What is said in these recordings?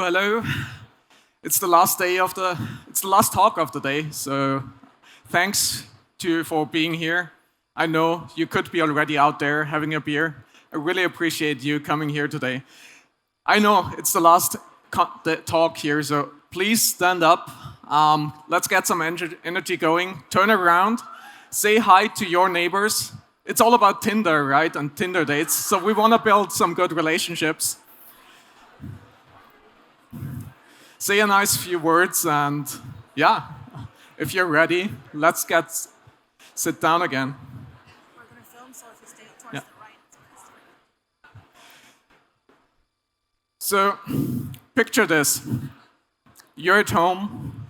hello. It's the last talk of the day, so thanks to you for being here. I know you could be already out there having a beer. I really appreciate you coming here today. I know it's the last talk here, so please stand up. Let's get some energy going. Turn around. Say hi to your neighbors. It's all about Tinder, right? And Tinder dates. So we want to build some good relationships. Say a nice few words, and yeah, if you're ready, let's sit down again. We're going to film, so if you stay towards the right. So, picture this. You're at home,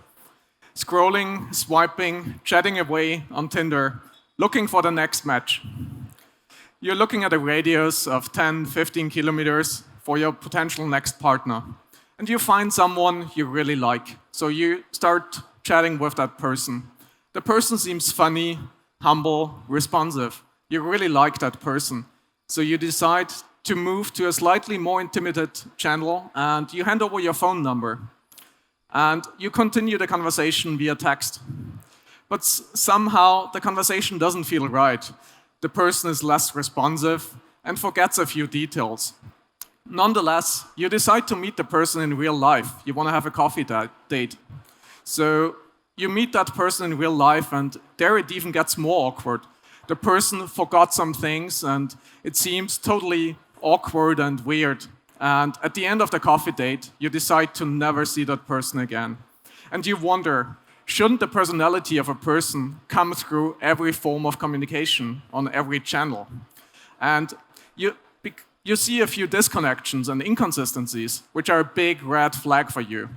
scrolling, swiping, chatting away on Tinder, looking for the next match. You're looking at a radius of 10, 15 kilometers for your potential next partner. And you find someone you really like. So you start chatting with that person. The person seems funny, humble, responsive. You really like that person. So you decide to move to a slightly more intimate channel and you hand over your phone number. And you continue the conversation via text. But somehow the conversation doesn't feel right. The person is less responsive and forgets a few details. Nonetheless, you decide to meet the person in real life. You want to have a coffee date. So you meet that person in real life, and there it even gets more awkward. The person forgot some things, and it seems totally awkward and weird. And at the end of the coffee date, you decide to never see that person again. And you wonder, shouldn't the personality of a person come through every form of communication on every channel? And you see a few disconnections and inconsistencies, which are a big red flag for you.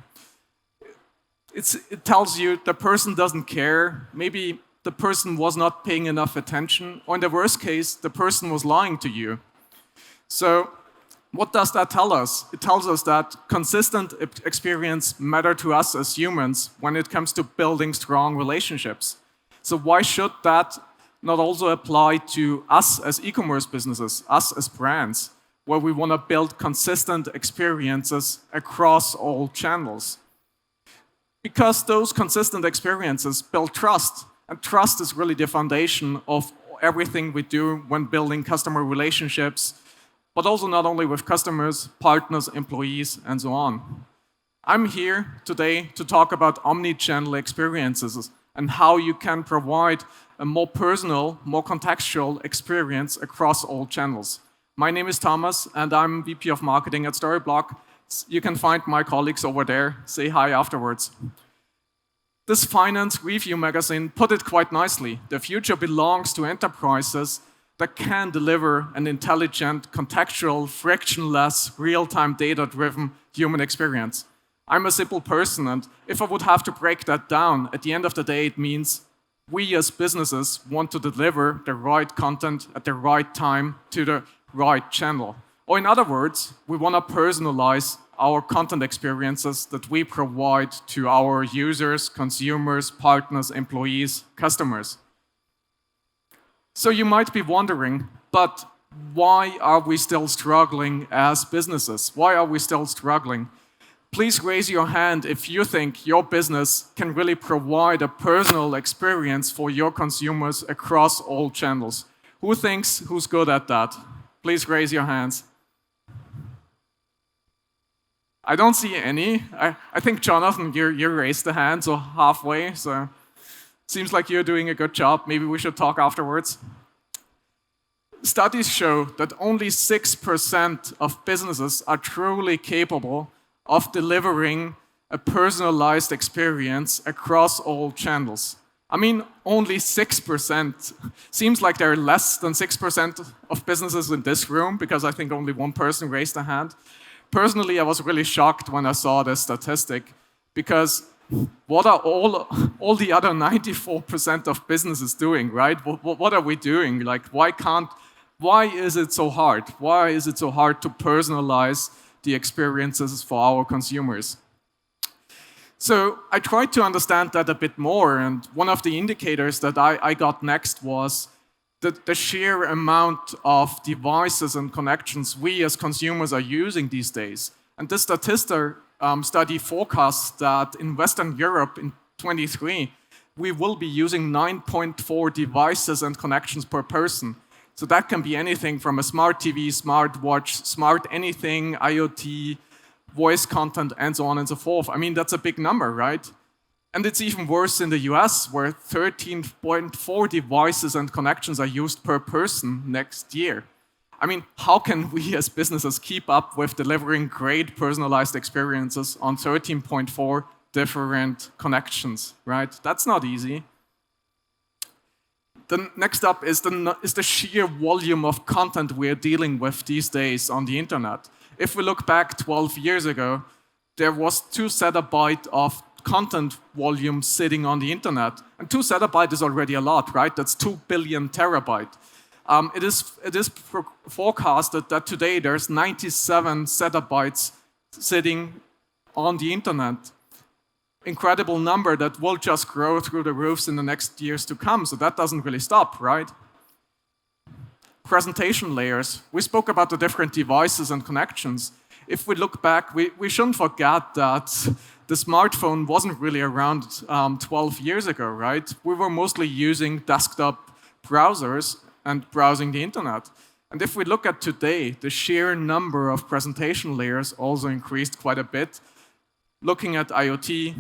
It tells you the person doesn't care. Maybe the person was not paying enough attention, or in the worst case, the person was lying to you. So what does that tell us? It tells us that consistent experience matter to us as humans when it comes to building strong relationships. So why should that not also apply to us as e-commerce businesses, us as brands, where we want to build consistent experiences across all channels? Because those consistent experiences build trust, and trust is really the foundation of everything we do when building customer relationships, but also not only with customers, partners, employees, and so on. I'm here today to talk about omnichannel experiences and how you can provide a more personal, more contextual experience across all channels. My name is Thomas, and I'm VP of Marketing at Storyblok. You can find my colleagues over there. Say hi afterwards. This finance review magazine put it quite nicely. The future belongs to enterprises that can deliver an intelligent, contextual, frictionless, real-time, data-driven human experience. I'm a simple person, and if I would have to break that down, at the end of the day, it means we as businesses want to deliver the right content at the right time to the right channel. Or in other words, we want to personalize our content experiences that we provide to our users, consumers, partners, employees, customers. So you might be wondering, but why are we still struggling as businesses? Why are we still struggling? Please raise your hand if you think your business can really provide a personal experience for your consumers across all channels. Who's good at that? Please raise your hands. I don't see any. I think, Jonathan, you raised the hand, so halfway. So seems like you're doing a good job. Maybe we should talk afterwards. Studies show that only 6% of businesses are truly capable of delivering a personalized experience across all channels. I mean, only 6%. Seems like there are less than 6% of businesses in this room, because I think only one person raised a hand. Personally, I was really shocked when I saw this statistic, because what are all the other 94% of businesses doing, right? What are we doing? Like, why is it so hard? Why is it so hard to personalize the experiences for our consumers? So I tried to understand that a bit more, and one of the indicators that I got next was the sheer amount of devices and connections we as consumers are using these days. And this statistic study forecasts that in Western Europe in 23, we will be using 9.4 devices and connections per person. So that can be anything from a smart TV, smart watch, smart anything, IoT, voice content, and so on and so forth. I mean, that's a big number, right? And it's even worse in the US, where 13.4 devices and connections are used per person next year. I mean, how can we as businesses keep up with delivering great personalized experiences on 13.4 different connections, right? That's not easy. The next up is the sheer volume of content we're dealing with these days on the internet. If we look back 12 years ago, there was 2 zettabytes of content volume sitting on the internet. And 2 zettabytes is already a lot, right? That's 2 billion terabytes. It is forecasted that today there's 97 zettabytes sitting on the internet. Incredible number that will just grow through the roofs in the next years to come. So that doesn't really stop, right? Presentation layers. We spoke about the different devices and connections. If we look back, we shouldn't forget that the smartphone wasn't really around 12 years ago, right? We were mostly using desktop browsers and browsing the internet. And if we look at today, the sheer number of presentation layers also increased quite a bit. Looking at IoT,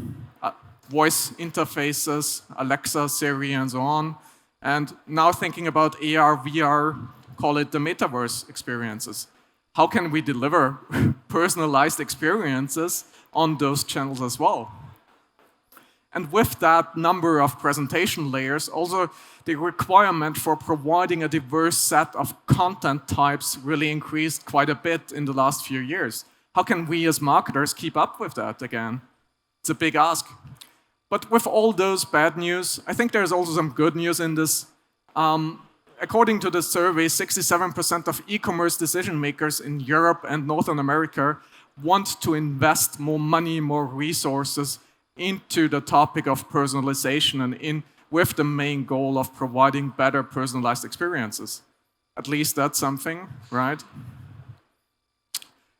voice interfaces, Alexa, Siri, and so on. And now thinking about AR, VR, call it the metaverse experiences. How can we deliver personalized experiences on those channels as well? And with that number of presentation layers, also the requirement for providing a diverse set of content types really increased quite a bit in the last few years. How can we as marketers keep up with that again? It's a big ask. But with all those bad news, I think there's also some good news in this. According to the survey, 67% of e-commerce decision makers in Europe and Northern America want to invest more money, more resources into the topic of personalization and with the main goal of providing better personalized experiences. At least that's something, right?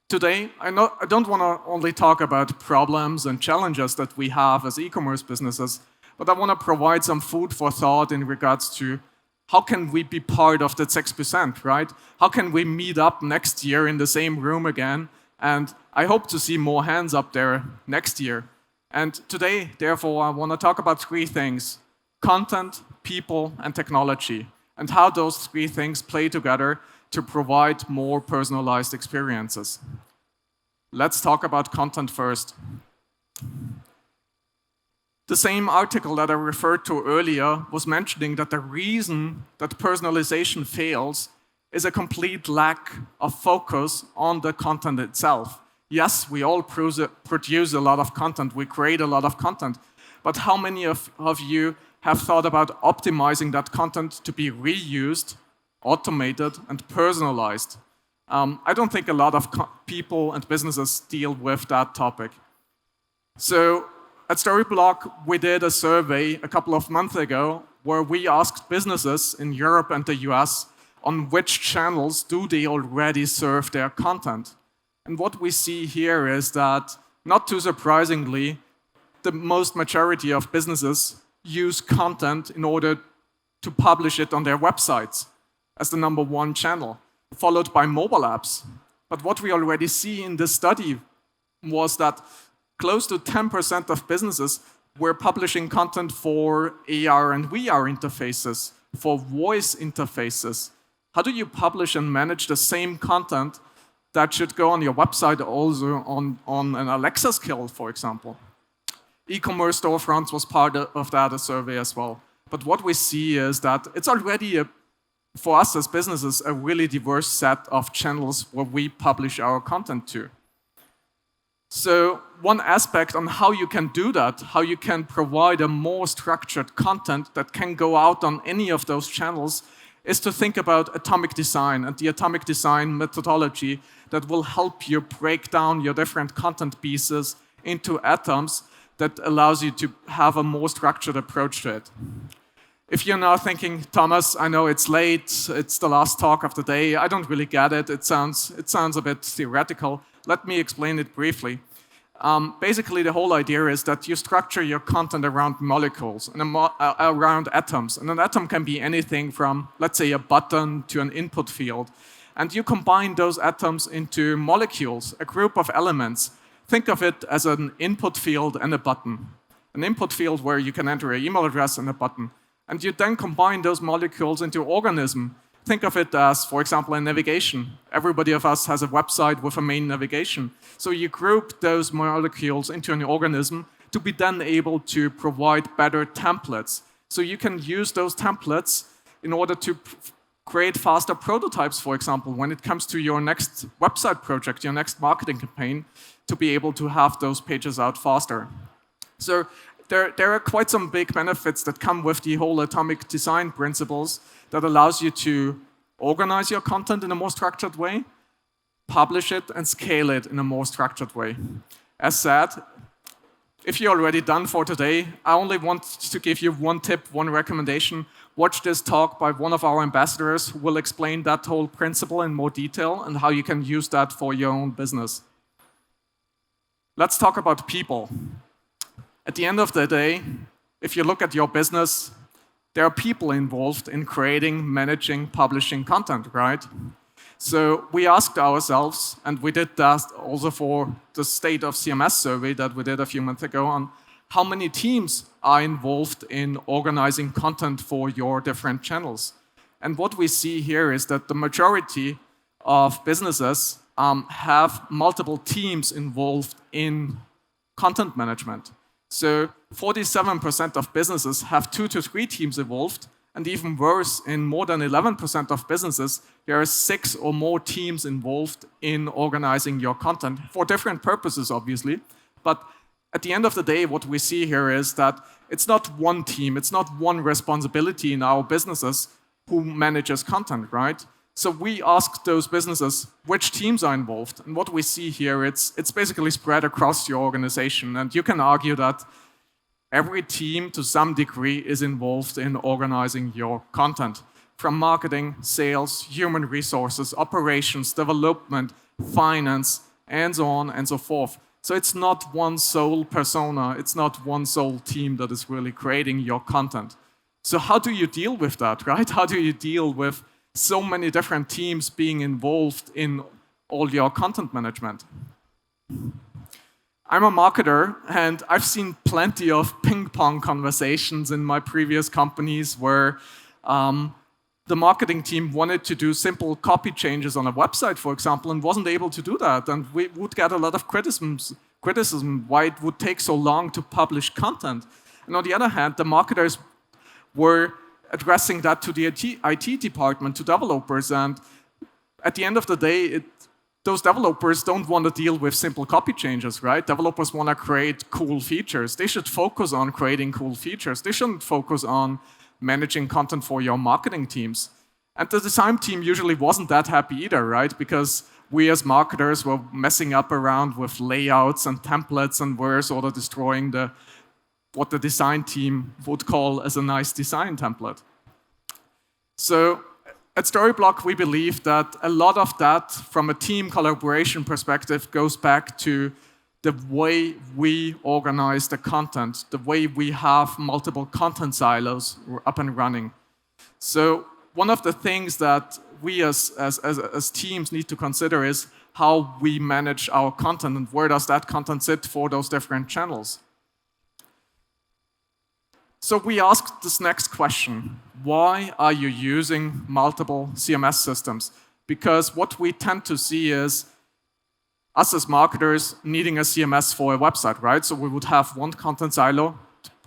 Today, I don't want to only talk about problems and challenges that we have as e-commerce businesses, but I want to provide some food for thought in regards to how can we be part of that 6%, right? How can we meet up next year in the same room again? And I hope to see more hands up there next year. And today, therefore, I want to talk about 3 things: content, people, and technology, and how those 3 things play together to provide more personalized experiences. Let's talk about content first. The same article that I referred to earlier was mentioning that the reason that personalization fails is a complete lack of focus on the content itself. Yes, we all produce a lot of content, we create a lot of content, but how many of you have thought about optimizing that content to be reused, automated, and personalized? I don't think a lot of people and businesses deal with that topic. So at Storyblok, we did a survey a couple of months ago where we asked businesses in Europe and the US on which channels do they already serve their content. And what we see here is that, not too surprisingly, the most majority of businesses use content in order to publish it on their websites as the #1 channel, followed by mobile apps. But what we already see in this study was that close to 10% of businesses were publishing content for AR and VR interfaces, for voice interfaces. How do you publish and manage the same content that should go on your website also on an Alexa skill, for example? E-commerce storefronts was part of that survey as well. But what we see is that it's already, for us as businesses, a really diverse set of channels where we publish our content to. So one aspect on how you can do that, how you can provide a more structured content that can go out on any of those channels, is to think about atomic design and the atomic design methodology that will help you break down your different content pieces into atoms that allows you to have a more structured approach to it. If you're now thinking, Thomas, I know it's late, it's the last talk of the day, I don't really get it, it sounds a bit theoretical, let me explain it briefly. Basically, the whole idea is that you structure your content around molecules and around atoms. And an atom can be anything from, let's say, a button to an input field. And you combine those atoms into molecules, a group of elements. Think of it as an input field and a button. An input field where you can enter an email address and a button. And you then combine those molecules into an organism. Think of it as, for example, in navigation. Everybody of us has a website with a main navigation. So you group those molecules into an organism to be then able to provide better templates. So you can use those templates in order to create faster prototypes, for example, when it comes to your next website project, your next marketing campaign, to be able to have those pages out faster. So there are quite some big benefits that come with the whole atomic design principles that allows you to organize your content in a more structured way, publish it, and scale it in a more structured way. As said, if you're already done for today, I only want to give you one tip, one recommendation. Watch this talk by one of our ambassadors who will explain that whole principle in more detail and how you can use that for your own business. Let's talk about people. At the end of the day, if you look at your business, there are people involved in creating, managing, publishing content, right? So we asked ourselves, and we did that also for the State of CMS survey that we did a few months ago, on how many teams are involved in organizing content for your different channels. And what we see here is that the majority of businesses have multiple teams involved in content management. So 47% of businesses have 2 to 3 teams involved, and even worse, in more than 11% of businesses, there are 6 or more teams involved in organizing your content for different purposes, obviously. But at the end of the day, what we see here is that it's not one team, it's not one responsibility in our businesses who manages content, right? So we asked those businesses which teams are involved. And what we see here, it's basically spread across your organization. And you can argue that every team, to some degree, is involved in organizing your content. From marketing, sales, human resources, operations, development, finance, and so on and so forth. So it's not one sole persona, it's not one sole team that is really creating your content. So how do you deal with that, right? How do you deal with so many different teams being involved in all your content management? I'm a marketer, and I've seen plenty of ping-pong conversations in my previous companies where the marketing team wanted to do simple copy changes on a website, for example, and wasn't able to do that. And we would get a lot of criticism why it would take so long to publish content. And on the other hand, the marketers were addressing that to the IT department, to developers, and at the end of the day, those developers don't want to deal with simple copy changes, right? Developers want to create cool features. They should focus on creating cool features. They shouldn't focus on managing content for your marketing teams. And the design team usually wasn't that happy either, right? Because we as marketers were messing up around with layouts and templates and were sort of destroying what the design team would call as a nice design template. So at Storyblok, we believe that a lot of that, from a team collaboration perspective, goes back to the way we organize the content, the way we have multiple content silos up and running. So one of the things that we as teams need to consider is how we manage our content and where does that content sit for those different channels. So we asked this next question: why are you using multiple CMS systems? Because what we tend to see is us as marketers needing a CMS for a website, right? So we would have one content silo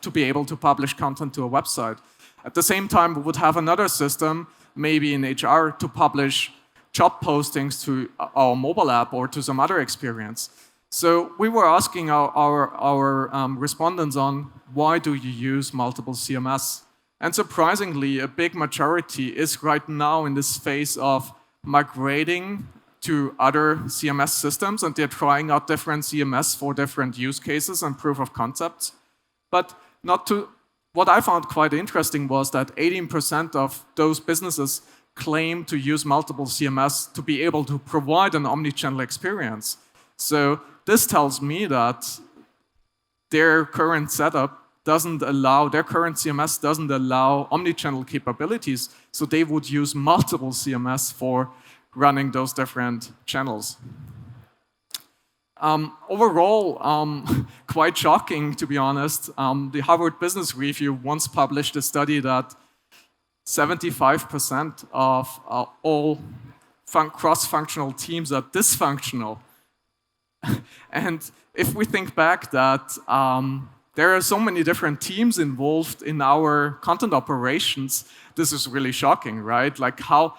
to be able to publish content to a website. At the same time, we would have another system, maybe in HR, to publish job postings to our mobile app or to some other experience. So we were asking our respondents on why do you use multiple CMS? And surprisingly, a big majority is right now in this phase of migrating to other CMS systems, and they're trying out different CMS for different use cases and proof of concepts. But what I found quite interesting was that 18% of those businesses claim to use multiple CMS to be able to provide an omnichannel experience. So this tells me that their current setup doesn't allow, their current CMS doesn't allow omnichannel capabilities, so they would use multiple CMS for running those different channels. Overall, quite shocking, to be honest. The Harvard Business Review once published a study that 75% of all cross-functional teams are dysfunctional. And if we think back that there are so many different teams involved in our content operations, this is really shocking, right? Like how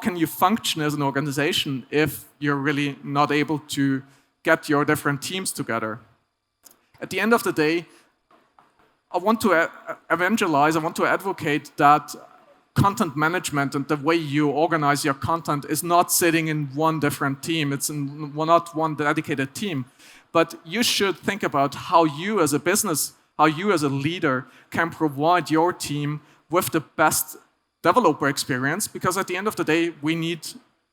can you function as an organization if you're really not able to get your different teams together? At the end of the day, I want to evangelize, I want to advocate that content management and the way you organize your content is not sitting in one different team. It's not one dedicated team. But you should think about how you as a business, how you as a leader can provide your team with the best developer experience, because at the end of the day, we need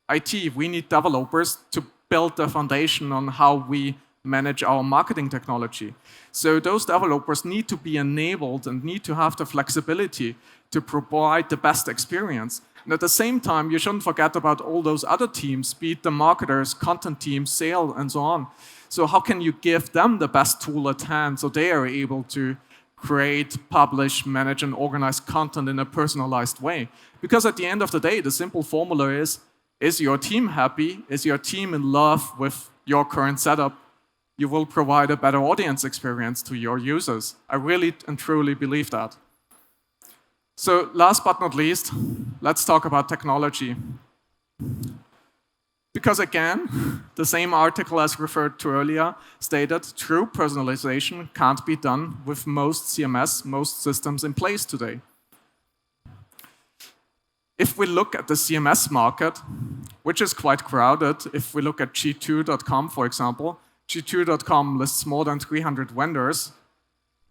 IT, we need developers to build the foundation on how we manage our marketing technology. So those developers need to be enabled and need to have the flexibility to provide the best experience. And at the same time, you shouldn't forget about all those other teams, be it the marketers, content teams, sales, and so on. So how can you give them the best tool at hand so they are able to create, publish, manage, and organize content in a personalized way? Because at the end of the day, the simple formula is your team happy? Is your team in love with your current setup? You will provide a better audience experience to your users. I really and truly believe that. So last but not least, let's talk about technology. Because again, the same article as referred to earlier stated true personalization can't be done with most CMS, most systems in place today. If we look at the CMS market, which is quite crowded, if we look at G2.com, for example, G2.com lists more than 300 vendors.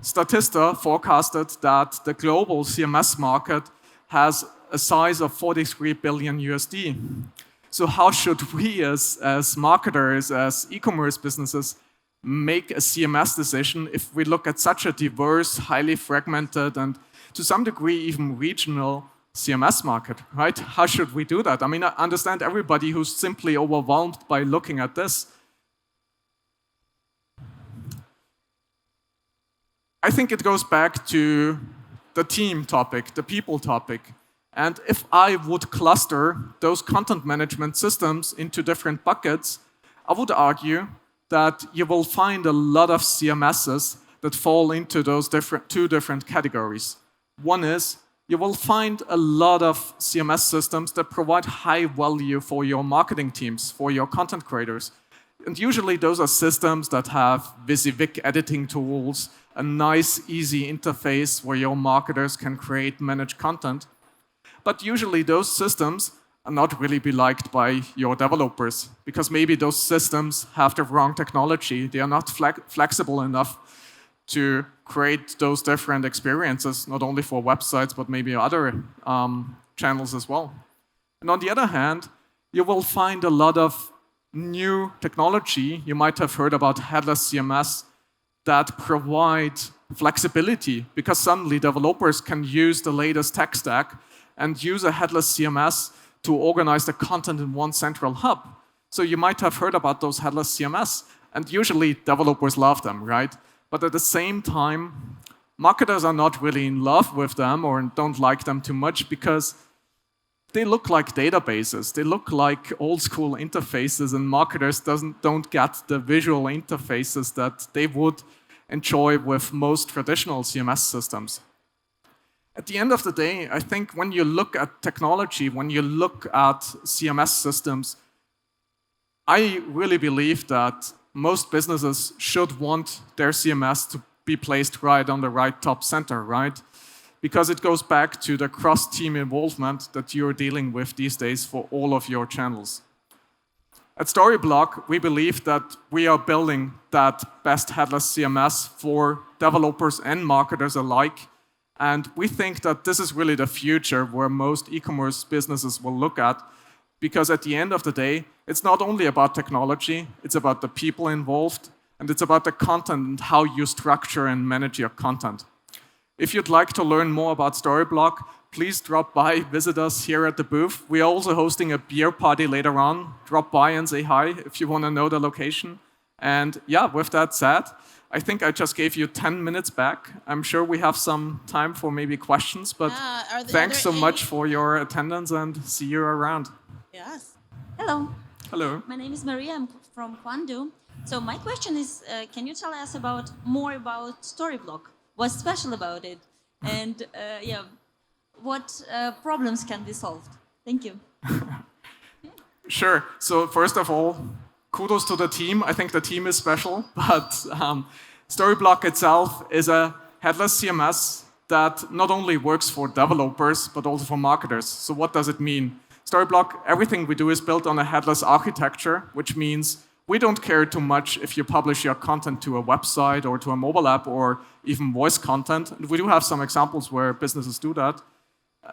Statista forecasted that the global CMS market has a size of 43 billion USD. So how should we as marketers, as e-commerce businesses, make a CMS decision if we look at such a diverse, highly fragmented, and to some degree even regional CMS market, right? How should we do that? I mean, I understand everybody who's simply overwhelmed by looking at this. I think it goes back to the team topic, the people topic. And if I would cluster those content management systems into different buckets, I would argue that you will find a lot of CMSs that fall into those two different categories. One is you will find a lot of CMS systems that provide high value for your marketing teams, for your content creators. And usually those are systems that have WYSIWYG editing tools, a nice, easy interface where your marketers can create, manage content. But usually those systems are not really be liked by your developers because maybe those systems have the wrong technology. They are not flexible enough to create those different experiences, not only for websites, but maybe other channels as well. And on the other hand, you will find a lot of new technology. You might have heard about Headless CMS that provide flexibility because suddenly developers can use the latest tech stack and use a Headless CMS to organize the content in one central hub. So you might have heard about those Headless CMS, and usually developers love them, right? But at the same time, marketers are not really in love with them or don't like them too much because they look like databases. They look like old school interfaces, and marketers don't get the visual interfaces that they would enjoy with most traditional CMS systems. At the end of the day, I think when you look at technology, when you look at CMS systems, I really believe that most businesses should want their CMS to be placed right on the right top center, right? Because it goes back to the cross-team involvement that you're dealing with these days for all of your channels. At Storyblok, we believe that we are building that best headless CMS for developers and marketers alike. And we think that this is really the future where most e-commerce businesses will look at, Because at the end of the day, it's not only about technology, it's about the people involved, and it's about the content and how you structure and manage your content. If you'd like to learn more about Storyblok, please drop by, visit us here at the booth. We are also hosting a beer party later on. Drop by and say hi if you want to know the location. And yeah, with that said, I think I just gave you 10 minutes back. I'm sure we have some time for maybe questions, but thanks so much for your attendance and see you around. Yes. Hello. Hello. My name is Maria. I'm from Kwandu. So my question is, can you tell us more about Storyblok? What's special about it? And what problems can be solved? Thank you. Sure. So first of all, kudos to the team. I think the team is special, but Storyblok itself is a headless CMS that not only works for developers, but also for marketers. So what does it mean? Storyblok, everything we do is built on a headless architecture, which means we don't care too much if you publish your content to a website or to a mobile app or even voice content. And we do have some examples where businesses do that.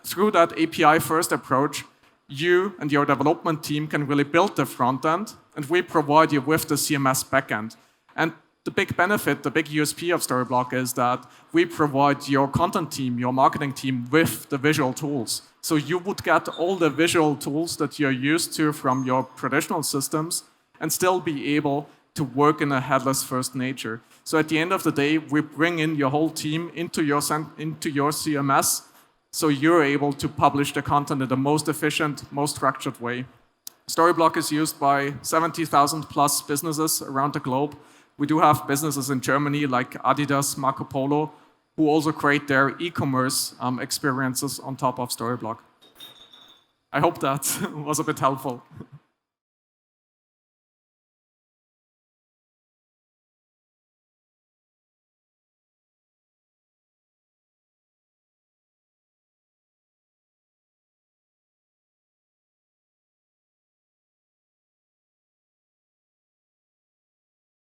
Through that API-first approach, you and your development team can really build the front end, and we provide you with the CMS backend. And the big benefit, the big USP of Storyblok is that we provide your content team, your marketing team with the visual tools. So you would get all the visual tools that you're used to from your traditional systems and still be able to work in a headless first nature. So at the end of the day, we bring in your whole team into your CMS, so you're able to publish the content in the most efficient, most structured way. Storyblok is used by 70,000 plus businesses around the globe. We do have businesses in Germany like Adidas, Marco Polo, who also create their e-commerce experiences on top of Storyblok. I hope that was a bit helpful.